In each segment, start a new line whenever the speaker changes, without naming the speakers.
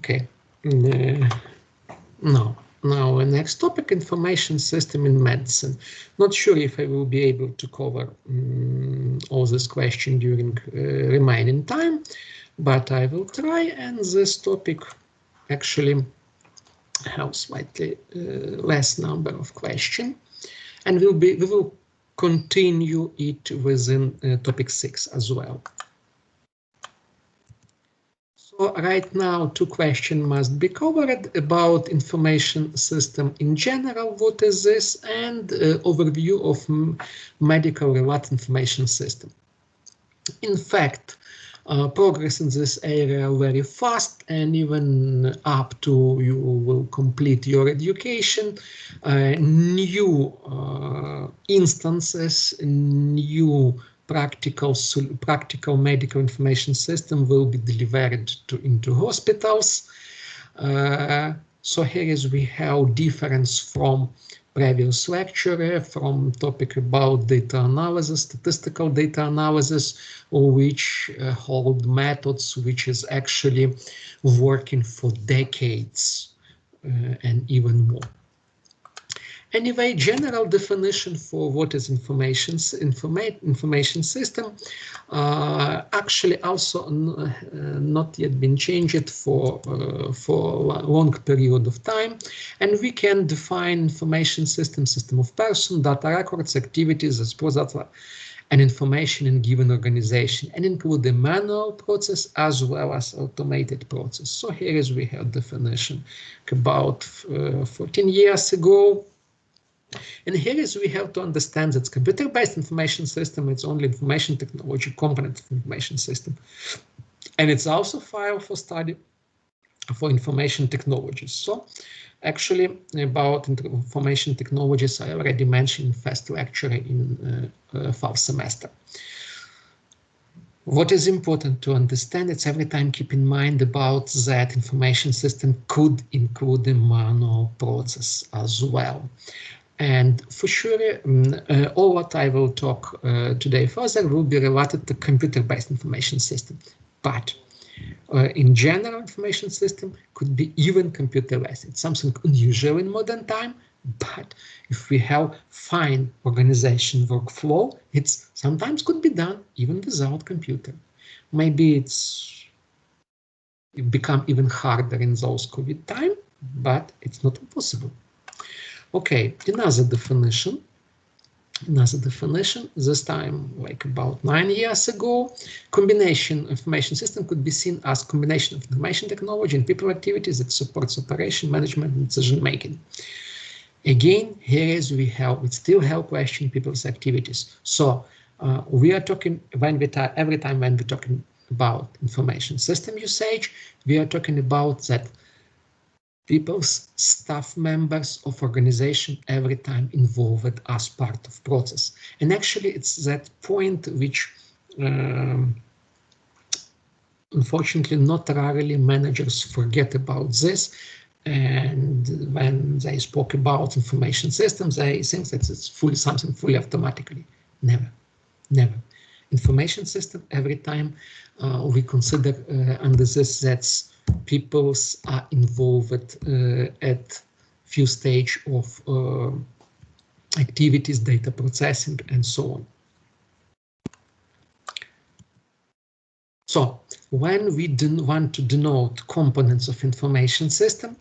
Okay. Now, the next topic, information system in medicine. Not sure if I will be able to cover all this question during remaining time, but I will try, and this topic actually have slightly less number of questions, and we will continue it within topic 6 as well. So right now, 2 questions must be covered about information system in general, what is this, and overview of medical related information system. In fact, progress in this area very fast, and even up to you will complete your education, new instances, new practical medical information system will be delivered into hospitals. So here is we have difference from previous lecture, from topic about data analysis, statistical data analysis, which hold methods which is actually working for decades and even more. Anyway, general definition for what is information system actually also not yet been changed for a long period of time, and we can define information system of person, data records, activities as process and information in given organization, and include the manual process as well as automated process. So here is we have definition about 14 years ago. And here is we have to understand that computer-based information system, it's only information technology component of information system. And it's also file for study for information technologies. So actually about information technologies, I already mentioned in first lecture in fall semester. What is important to understand, it's every time keep in mind about that information system could include the manual process as well. And for sure, all what I will talk today further will be related to computer-based information system. But in general, information system could be even computer-based. It's something unusual in modern time, but if we have fine organization workflow, it's sometimes could be done even without computer. Maybe it become even harder in those COVID time, but it's not impossible. Okay, another definition, this time like about 9 years ago. Combination information system could be seen as combination of information technology and people activities that supports operation, management, and decision making. Again, here is we still have question people's activities. So we are talking every time when we're talking about information system usage, we are talking about that people's staff members of organization every time involved as part of process. And actually it's that point which unfortunately not rarely managers forget about this, and when they spoke about information systems they think that it's something fully automatically. Never. Information system every time we consider under this that's people are involved at few stage of activities, data processing, and so on. So when we want to denote components of information system,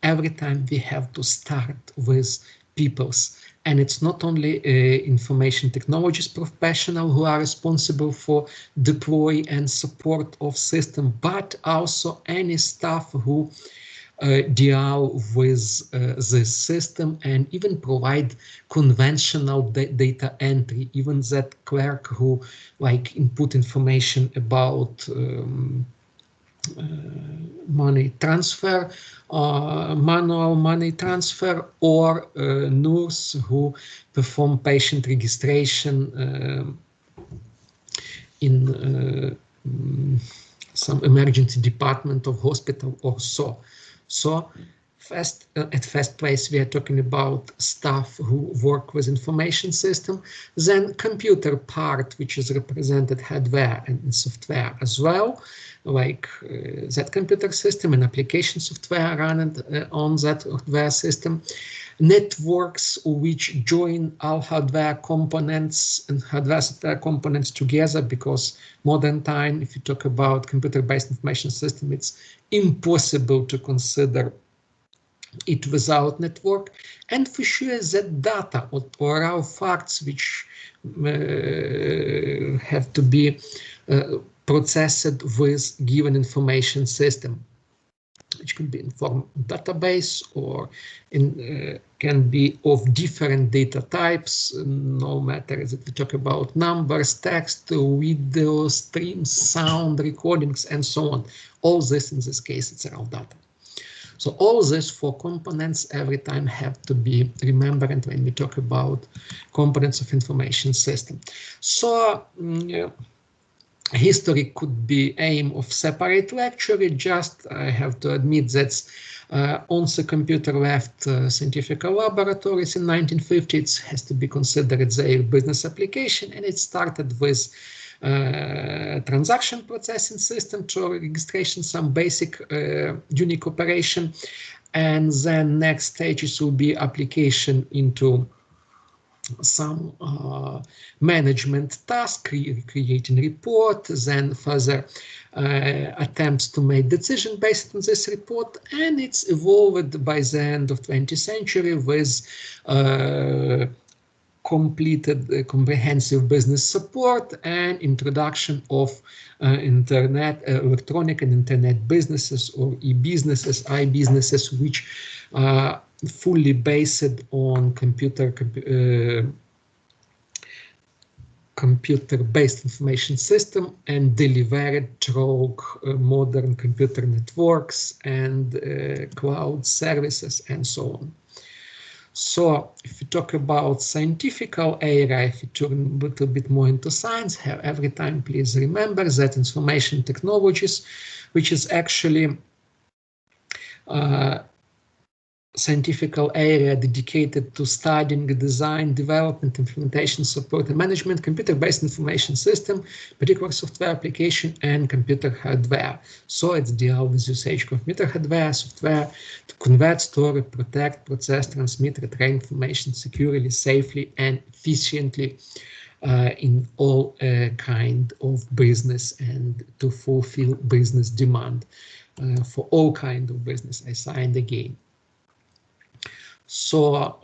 every time we have to start with people's. And it's not only information technologies professional who are responsible for deploy and support of system, but also any staff who deal with this system and even provide conventional data entry, even that clerk who like input information about money transfer, manual money transfer, or nurse who perform patient registration in some emergency department of hospital or so. So At first place, we are talking about staff who work with information system, then computer part, which is represented hardware and software as well, like that computer system and application software running on that hardware system. Networks which join all hardware components and hardware software components together, because modern time, if you talk about computer-based information system, it's impossible to consider it without network. And for sure that data or raw facts which have to be processed with given information system, which can be in form of database or can be of different data types, no matter if we talk about numbers, text, video, streams, sound, recordings, and so on. All this, in this case, it's raw data. So all this for components every time have to be remembered when we talk about components of information system. So history could be aim of separate lecture. Just I have to admit that once a computer left scientific laboratories in 1950, it has to be considered their business application, and it started with transaction processing system to registration, some basic unique operation, and then next stages will be application into some management task, creating report, then further attempts to make decision based on this report, and it's evolved by the end of 20th century with completed comprehensive business support and introduction of internet, electronic and internet businesses, or e-businesses, i-businesses, which are fully based on computer-based information system and delivered through modern computer networks and cloud services and so on. So if you talk about scientific area, if you turn a little bit more into science, every time please remember that information technologies, which is actually scientific area dedicated to studying, design, development, implementation, support, and management, computer-based information system, particular software application, and computer hardware. So it's deal with usage computer hardware, software to convert, store, protect, process, transmit, retrieve information securely, safely, and efficiently in all kind of business, and to fulfill business demand for all kind of business. I signed again. So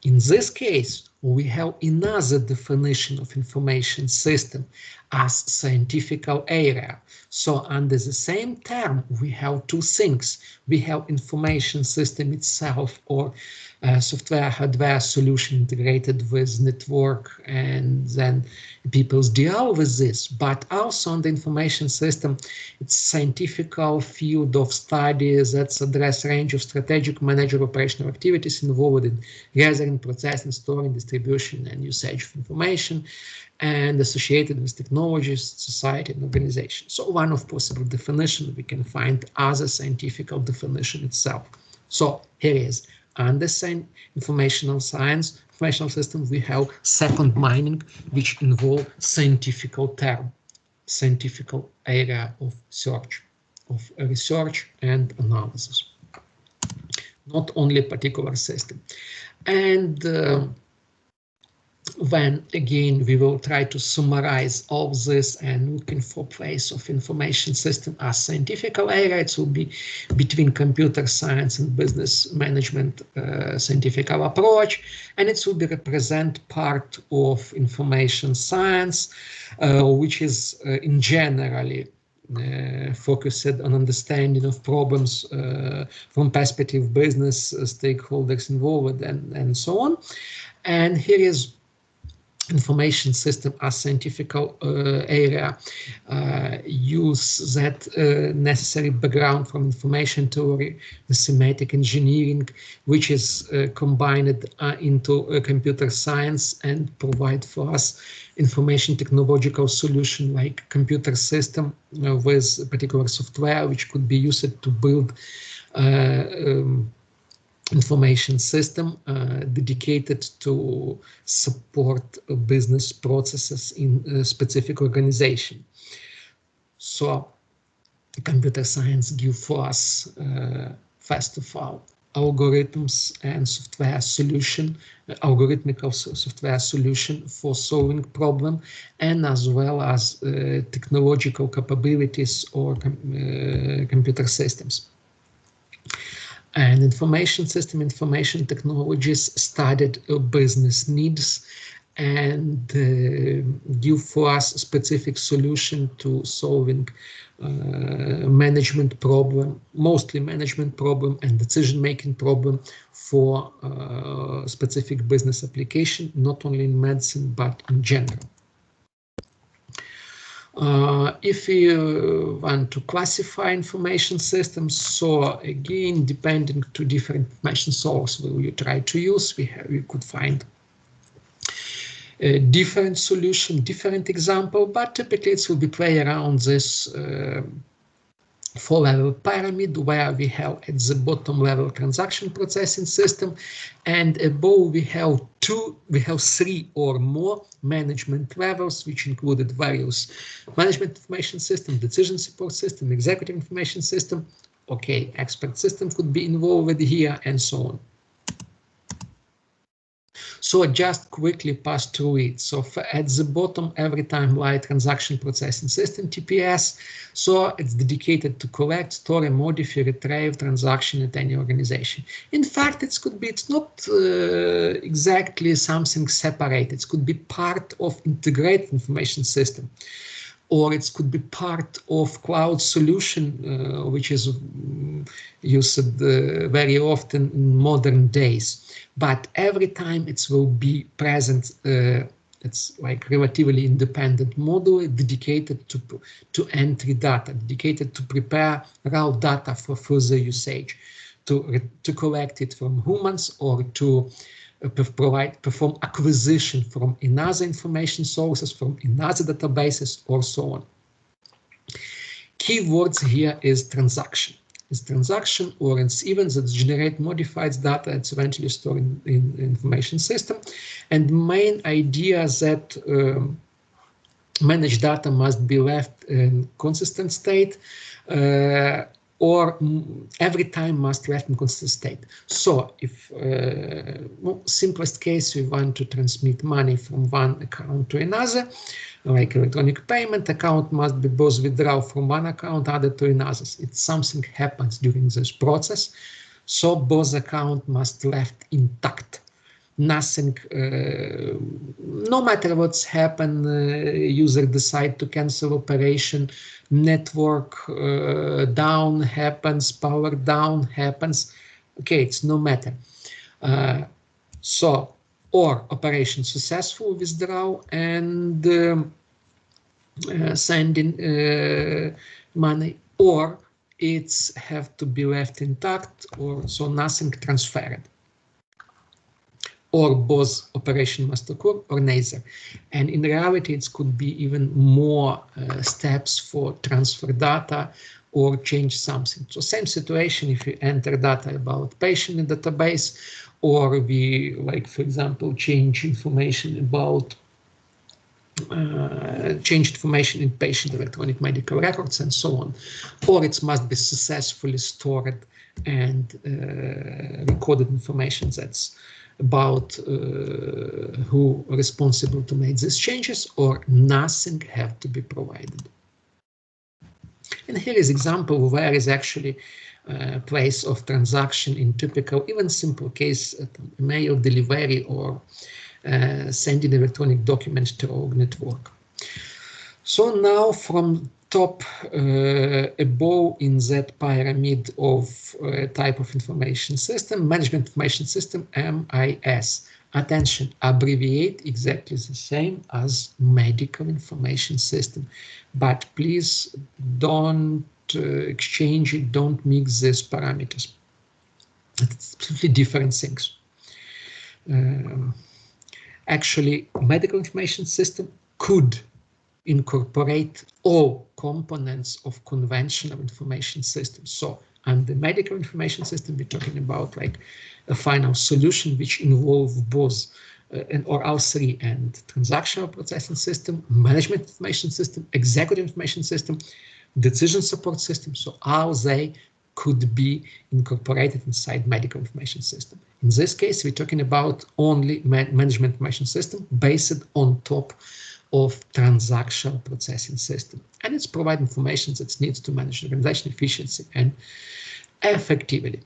in this case, we have another definition of information system as scientific area. So under the same term, we have two things. We have information system itself, or software hardware solution integrated with network, and then people deal with this. But also on the information system, it's scientific field of study that address range of strategic, managerial, operational activities involved in gathering, processing, storing, distribution, and usage of information, and associated with technologies, society, and organization. So one of possible definition, we can find other scientific definition itself. So here is under informational science, informational system, we have second meaning, which involve scientific term, scientific area of search, of research and analysis, not only particular system. And when again we will try to summarize all this and looking for place of information system as scientific area, it will be between computer science and business management scientific approach, and it will be represent part of information science, which is in generally focused on understanding of problems from perspective of business stakeholders involved and so on. And here is information system as scientific area use that necessary background from information theory, the semantic engineering, which is combined into computer science and provide for us information technological solution like computer system with particular software which could be used to build information system dedicated to support business processes in a specific organization. So computer science gives us, first of all, algorithms and software solution, algorithmic software solution for solving problem, and as well as technological capabilities or computer systems. And information technologies studied business needs and give for us a specific solution to solving management problem, mostly management problem and decision-making problem for specific business application, not only in medicine, but in general. If you want to classify information systems, so again, depending to different information sources you try to use, we could find a different solution, different example, but typically it will be play around this four-level pyramid, where we have at the bottom level transaction processing system, and above we have three or more management levels, which included various management information system, decision support system, executive information system, okay, expert system could be involved here, and so on. So just quickly pass through it. So at the bottom, every time light transaction processing system, TPS. So it's dedicated to collect, store, and modify, retrieve transaction at any organization. In fact, it's not exactly something separate. It could be part of integrated information system, or it could be part of cloud solution, which is used very often in modern days. But every time it will be present, it's like relatively independent module dedicated to entry data, dedicated to prepare raw data for further usage, to collect it from humans or to perform acquisition from another information sources, from another databases, or so on. Keywords here is transaction. It's transaction, or it's even that generate modified data. It's eventually stored in information system. And main idea that managed data must be left in consistent state, or every time must left in constant state. So if simplest case, we want to transmit money from one account to another, like electronic payment, account must be both withdraw from one account, other to another. It's something happens during this process, so both account must left intact. Nothing, no matter what's happened, user decide to cancel operation, network down happens, power down happens. Okay, it's no matter. So, or operation successful, withdraw and sending money, or it's have to be left intact, or so nothing transferred, or both operation must occur, or neither. And in reality, it could be even more steps for transfer data or change something. So same situation if you enter data about patient in database, or we, like for example, change information about changed information in patient electronic medical records and so on, or it must be successfully stored and recorded information that's about who are responsible to make these changes, or nothing have to be provided. And here is example where is actually place of transaction in typical, even simple case, mail delivery or sending electronic documents to our network. So now from top above in that pyramid of type of information system, management information system, MIS. Attention, abbreviate exactly the same as medical information system, but please don't exchange it, don't mix these parameters. It's completely different things. Actually, medical information system could incorporate all components of conventional information systems. So And the medical information system, we're talking about like a final solution which involve both or all three, and transactional processing system, management information system, executive information system, decision support system. So all they could be incorporated inside medical information system. In this case, we're talking about only management information system based on top of transactional processing system, and it's provide information that needs to manage organization efficiency and effectively.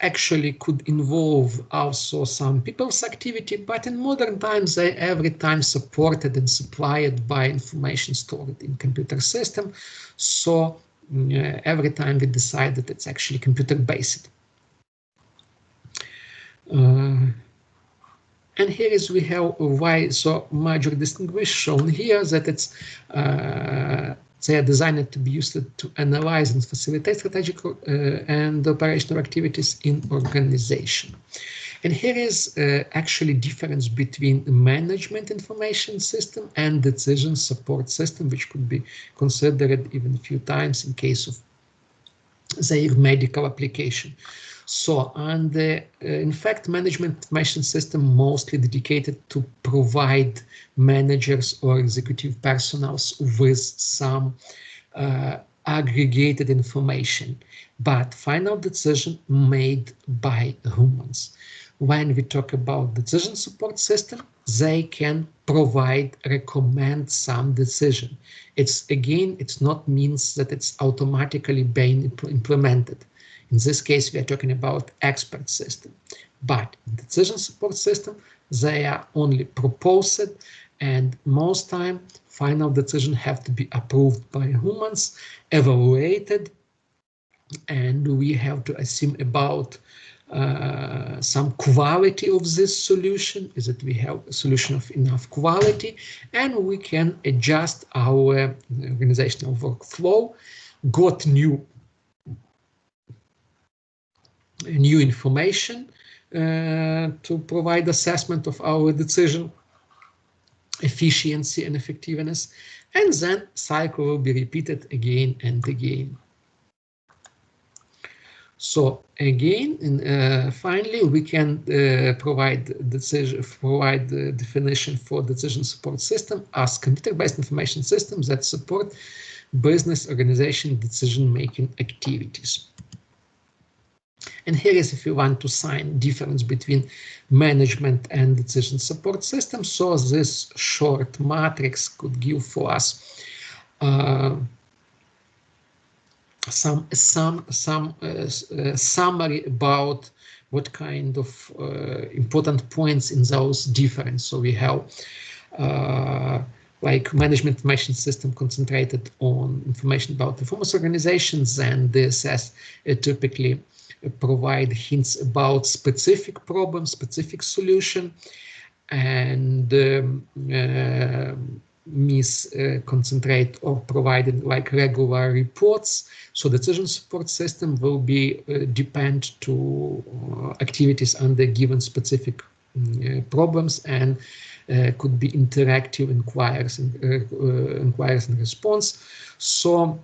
Actually could involve also some people's activity, but in modern times they every time supported and supplied by information stored in computer system. So every time we decide that it's actually computer based. And here is we have why so major distinguish shown here, that it's they are designed to be used to analyze and facilitate strategic and operational activities in organization. And here is actually difference between management information system and decision support system, which could be considered even a few times in case of their medical application. So, and in fact, management information system mostly dedicated to provide managers or executive personnel with some aggregated information, but final decision made by humans. When we talk about decision support system, they can provide, recommend some decision. It's again, it's not means that it's automatically being implemented. In this case, we are talking about expert system, but in decision support system, they are only proposed, and most time final decision have to be approved by humans, evaluated, and we have to assume about some quality of this solution, is that we have a solution of enough quality, and we can adjust our organizational workflow, got new information to provide assessment of our decision efficiency and effectiveness, and then cycle will be repeated again and again. So again, finally, we can provide the definition for decision support system as computer-based information systems that support business organization decision-making activities. And here is if you want to sign difference between management and decision support system. So this short matrix could give for us some summary about what kind of important points in those difference. So we have like management information system concentrated on information about performance organizations, and this has typically provide hints about specific problem, specific solution, and concentrate or provided like regular reports. So decision support system will be depend to activities under given specific problems, and could be interactive inquiries and response. So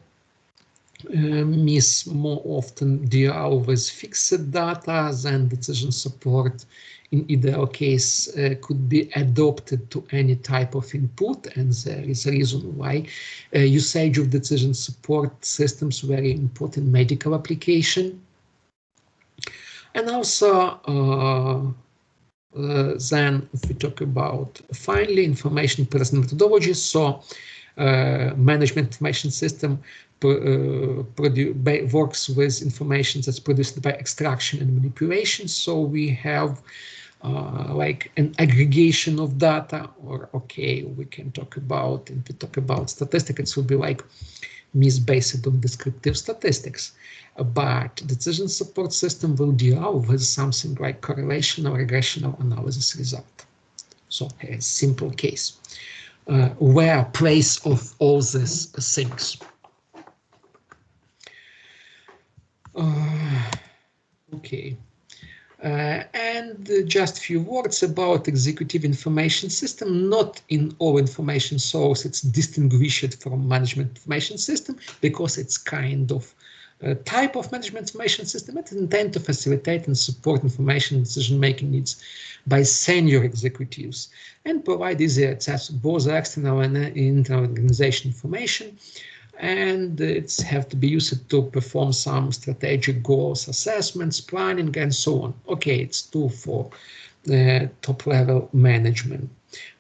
more often deal with fixed data than decision support. In either case could be adopted to any type of input, and there is a reason why usage of decision support systems very important medical application. And also then if we talk about finally information present methodology, so management information system works with information that's produced by extraction and manipulation. So we have like an aggregation of data, or okay, we can talk about, if we talk about statistics, it will be like based on descriptive statistics. But decision support system will deal with something like correlation or regressional analysis result. So a simple case. Where place of all these things. Okay. And just a few words about executive information system. Not in all information source it's distinguished from management information system because it's kind of type of management information system. It's intended to facilitate and support information decision-making needs by senior executives and provide easy access to both external and internal organization information. And it's have to be used to perform some strategic goals, assessments, planning, and so on. Okay, it's tool for top-level management,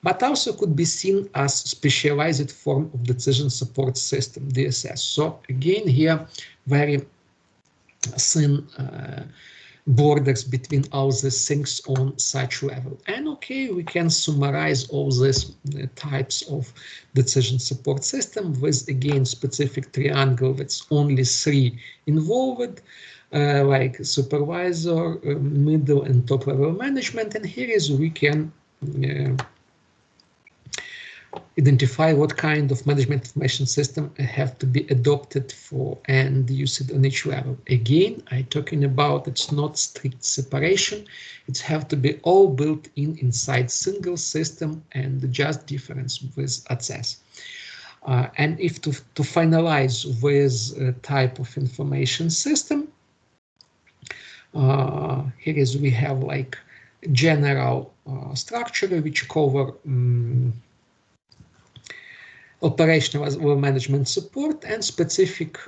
but also could be seen as specialized form of decision support system, DSS. So again, here very thin borders between all these things on such level. And okay, we can summarize all these types of decision support system with again specific triangle that's only 3 involved, like supervisor, middle and top level management. And here is we can identify what kind of management information system have to be adopted for and used on each level. Again, I'm talking about it's not strict separation. It's have to be all built in inside single system and just difference with access. And if to finalize with type of information system, here is we have like general structure which cover operational management support and specific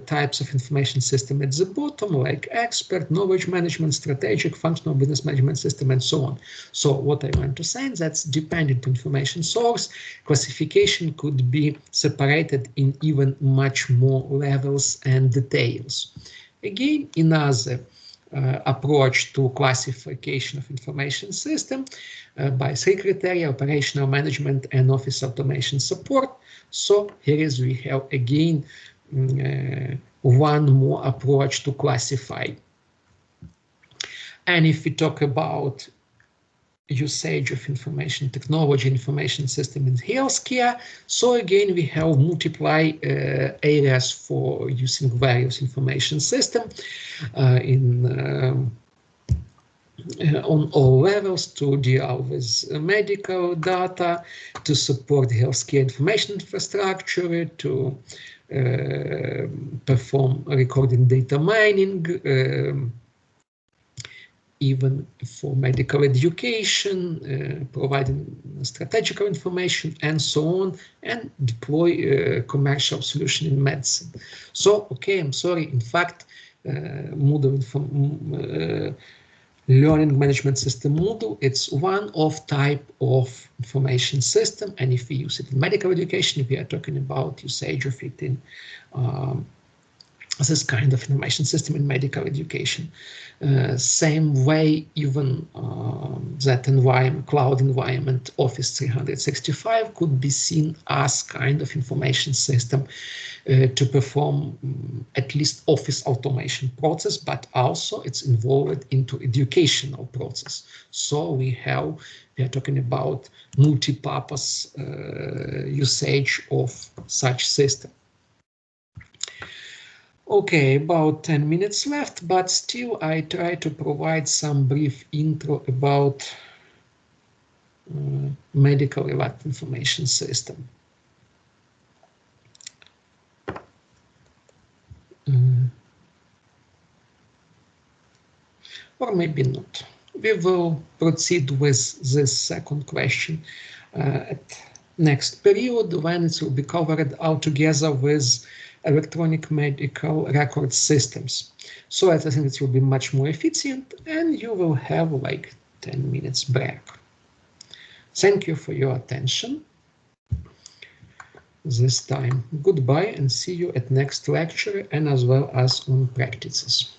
types of information system at the bottom, like expert, knowledge management, strategic, functional business management system, and so on. So what I want to say is that's dependent on information source. Classification could be separated in even much more levels and details. Again, another approach to classification of information system by 3 criteria: operational management and office automation support. So here is we have again one more approach to classify. And if we talk about usage of information technology, information system in healthcare, so again we have multiply areas for using various information system on all levels to deal with medical data, to support healthcare information infrastructure, to perform recording data mining, even for medical education, providing strategic information and so on, and deploy commercial solution in medicine. So, okay, I'm sorry, in fact, Moodle learning management system Moodle, it's one of type of information system, and if we use it in medical education, if we are talking about usage of it in this kind of information system in medical education. Same way, even that environment, cloud environment, Office 365 could be seen as kind of information system to perform at least office automation process, but also it's involved into educational process. So we are talking about multi-purpose usage of such system. Okay, about 10 minutes left, but still I try to provide some brief intro about medical alert information system. Or maybe not. We will proceed with this second question at next period, when it will be covered all together with electronic medical record systems. So I think it will be much more efficient, and you will have like 10 minutes break. Thank you for your attention this time. Goodbye and see you at next lecture and as well as on practices.